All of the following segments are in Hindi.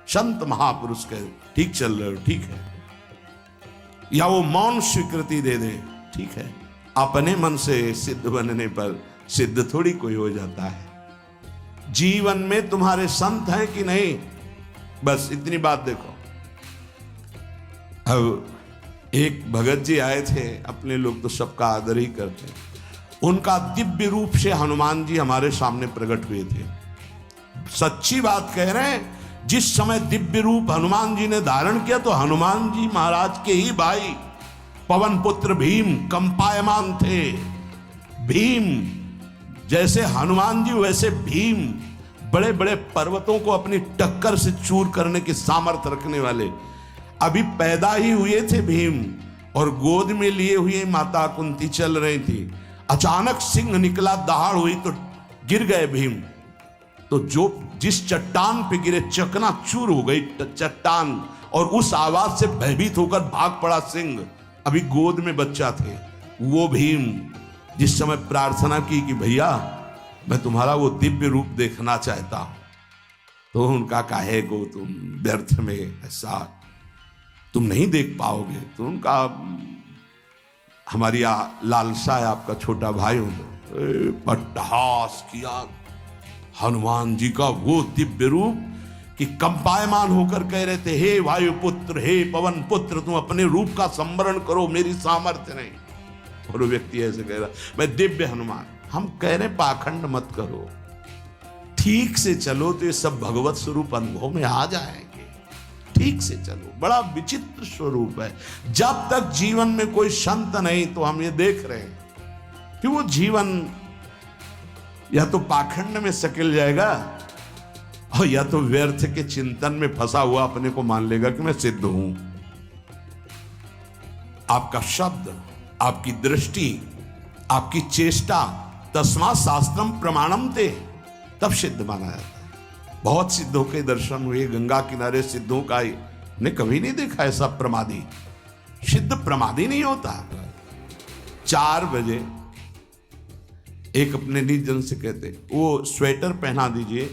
संत महापुरुष कहे ठीक चल रहे हो, ठीक है, या वो मौन स्वीकृति दे दे, ठीक है। अपने मन से सिद्ध बनने पर सिद्ध थोड़ी कोई हो जाता है। जीवन में तुम्हारे संत हैं कि नहीं, बस इतनी बात देखो। अब एक भगत जी आए थे, अपने लोग तो सबका आदर ही करते, उनका दिव्य रूप से हनुमान जी हमारे सामने प्रकट हुए थे। सच्ची बात कह रहे हैं, जिस समय दिव्य रूप हनुमान जी ने धारण किया तो हनुमान जी महाराज के ही भाई पवन पुत्र भीम कंपायमान थे। भीम जैसे हनुमान जी वैसे भीम, बड़े बड़े पर्वतों को अपनी टक्कर से चूर करने की सामर्थ्य रखने वाले। अभी पैदा ही हुए थे भीम और गोद में लिए हुए माता कुंती चल रही थी। अचानक सिंह निकला, दहाड़ हुई तो गिर गए भीम। तो जो जिस चट्टान पे गिरे चकनाचूर हो गई चट्टान, और उस आवाज से भयभीत होकर भाग पड़ा सिंह। अभी गोद में बच्चा थे वो भीम, जिस समय प्रार्थना की कि भैया मैं तुम्हारा वो दिव्य रूप देखना चाहता हूं, तो उनका काहे को तुम व्यर्थ में ऐसा तुम नहीं देख पाओगे। तो उनका हमारी लालसा है, आपका छोटा भाई हूं। पट्टहास किया हनुमान जी का वो दिव्य रूप कि कंपायमान होकर कह रहे थे, हे वायुपुत्र, हे पवन पुत्र, तुम अपने रूप का संवरण करो, मेरी सामर्थ्य नहीं। और वो व्यक्ति ऐसे कह रहा, मैं दिव्य हनुमान। हम कह रहे पाखंड मत करो, ठीक से चलो तो ये सब भगवत स्वरूप अनुभव में आ जाएंगे। ठीक से चलो, बड़ा विचित्र स्वरूप है। जब तक जीवन में कोई संत नहीं तो हम ये देख रहे हैं कि वो जीवन या तो पाखंड में सकिल जाएगा और या तो व्यर्थ के चिंतन में फंसा हुआ अपने को मान लेगा कि मैं सिद्ध हूं। आपका शब्द, आपकी दृष्टि, आपकी चेष्टा, तस्मा शास्त्रम प्रमाणम ते, तब सिद्ध माना जाता है। बहुत सिद्धों के दर्शन हुए, गंगा किनारे सिद्धों का ने कभी नहीं देखा ऐसा प्रमादी। सिद्ध प्रमादी नहीं होता। 4 बजे एक अपने निज जन से कहते, वो स्वेटर पहना दीजिए।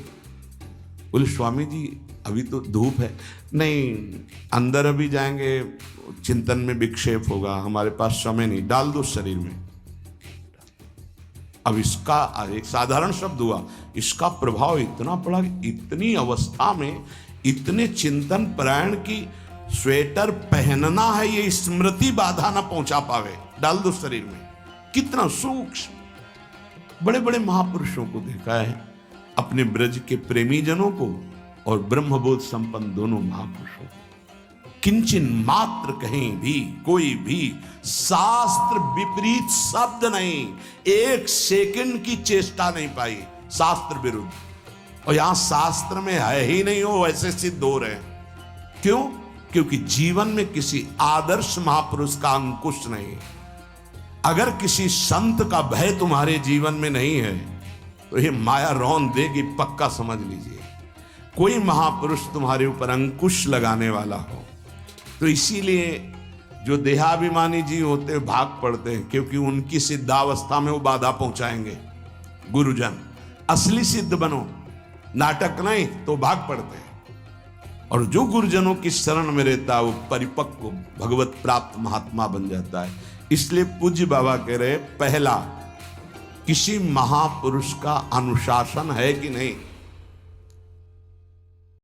बोले स्वामी जी अभी तो धूप है। नहीं, अंदर अभी जाएंगे चिंतन में विक्षेप होगा, हमारे पास समय नहीं, डाल दो शरीर में। अब इसका एक साधारण शब्द हुआ, इसका प्रभाव इतना पड़ा कि इतनी अवस्था में इतने चिंतन परायण की स्वेटर पहनना है ये स्मृति बाधा ना पहुंचा पावे, डाल दो शरीर में। कितना सूक्ष्म। बड़े बड़े महापुरुषों को देखा है, अपने ब्रज के प्रेमी जनों को और ब्रह्मबोध संपन्न दोनों महापुरुषों को, किंचन मात्र कहीं भी कोई भी शास्त्र विपरीत शब्द नहीं, 1 सेकंड की चेष्टा नहीं पाई शास्त्र विरुद्ध। और यहां शास्त्र में है ही नहीं, हो ऐसे सिद्ध हो रहे हैं। क्यों? क्योंकि जीवन में किसी आदर्श महापुरुष का अंकुश नहीं। अगर किसी संत का भय तुम्हारे जीवन में नहीं है तो ये माया रौन देगी, पक्का समझ लीजिए। कोई महापुरुष तुम्हारे ऊपर अंकुश लगाने वाला हो तो इसीलिए जो देहाभिमानी जी होते भाग पड़ते हैं, क्योंकि उनकी सिद्धावस्था में वो बाधा पहुंचाएंगे। गुरुजन असली सिद्ध बनो, नाटक नहीं तो भाग पड़ते हैं। और जो गुरुजनों की शरण में रहता है वो परिपक्व भगवत प्राप्त महात्मा बन जाता है। इसलिए पूज्य बाबा कह रहे, पहला किसी महापुरुष का अनुशासन है कि नहीं।